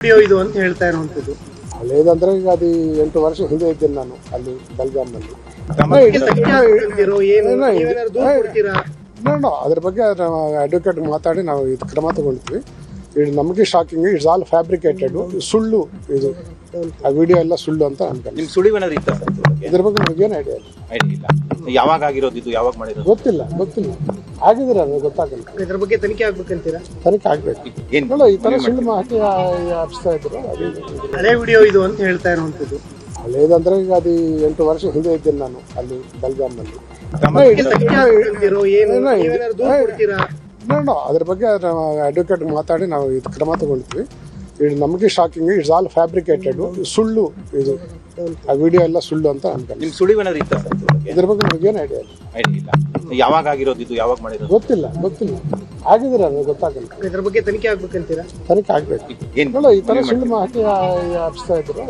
Video ಇದು ಅಂತ ಹೇಳ್ತಾ ಇರುವಂತದ್ದು. ಹಳೇದಂದ್ರೆ ಈಗ ಅದು 8 ವರ್ಷ ಹಿಂದೆ ಇದ್ದೇನೆ ನಾನು ಅಲ್ಲಿ ಬೆಲ್ಗಾಮ್ನಲ್ಲಿ. ಅದ್ರ ಬಗ್ಗೆ ಅಡ್ವೊಕೇಟ್ ಮಾತಾಡಿ ನಾವು ಇದು ಕ್ರಮ ತಗೊಳ್ತೀವಿ. ಇದು ನಮಗೆ ಶಾಕಿಂಗ್, ಇಟ್ಸ್ ಆಲ್ ಫ್ಯಾಬ್ರಿಕೇಟೆಡ್, ಸುಳ್ಳು ಇದು. ಆ ವಿಡಿಯೋ ಎಲ್ಲ ಸುಳ್ಳು ಅಂತ ಅನ್ಕೊಂಡು. ನಿಮ್ ಸುಳಿವು ಏನಾದ್ರು ಇತ್ತ ಸರ್? ಇದ್ರ ಬಗ್ಗೆ ನಮಗೇನು ಐಡಿಯಾ ಇಲ್ಲ. ಯಾವಾಗ ಆಗಿರೋದು ಇದು, ಯಾವಾಗ ಮಾಡಿರೋದು ಗೊತ್ತಿಲ್ಲ. ಆಗಿದ್ರೆ ಅದು ಗೊತ್ತಾಗಲ್ಲ. ಇದ್ರ ಬಗ್ಗೆ ತನಿಖೆ ಆಗ್ಬೇಕಂತೀರಾ? ತನಿಖೆ ಆಗ್ಬೇಕು. ಈ ತರ ಸುಳ್ಳು ಮಾಹಿತಿ ಹಬ್ಸ್ತಾ ಇದ್ರು. ಹಳೆ ವಿಡಿಯೋ ಇದು ಅಂತ ಹೇಳ್ತಾ ಇರುವಂತದ್ದು. ಹಳೇದಂದ್ರೆ ಈಗ ಅದು 8 ವರ್ಷ ಹಿಂದೆ ಇದ್ದೇನೆ ನಾನು ಅಲ್ಲಿ ಬೆಲ್ಗಾಮ್ನಲ್ಲಿ. ಅದ್ರ ಬಗ್ಗೆ ಅಡ್ವೊಕೇಟ್ ಮಾತಾಡಿ ನಾವು ಇದು ಕ್ರಮ ತಗೊಳ್ತೀವಿ. ಇದು ನಮಗೆ ಶಾಕಿಂಗ್, ಇಟ್ಸ್ ಆಲ್ ಫ್ಯಾಬ್ರಿಕೇಟೆಡ್, ಸುಳ್ಳು ಇದು. ಆ ವಿಡಿಯೋ ಎಲ್ಲ ಸುಳ್ಳು ಅಂತ ಅನ್ಕೊಂಡು. ನಿಮ್ ಸುಳಿವು ಏನಾದ್ರು ಇತ್ತ ಸರ್? ಇದ್ರ ಬಗ್ಗೆ ನಮಗೇನು ಐಡಿಯಾ ಇಲ್ಲ. ಯಾವಾಗ ಆಗಿರೋದು ಇದು, ಯಾವಾಗ ಮಾಡಿರೋದು ಗೊತ್ತಿಲ್ಲ. ಆಗಿದ್ರೆ ಅದು ಗೊತ್ತಾಗಲ್ಲ. ಇದ್ರ ಬಗ್ಗೆ ತನಿಖೆ ಆಗ್ಬೇಕಂತೀರಾ? ತನಿಖೆ ಆಗ್ಬೇಕು. ಈ ತರ ಸುಳ್ಳು ಮಾಹಿತಿ ಹಬ್ಸ್ತಾ ಇದ್ರು.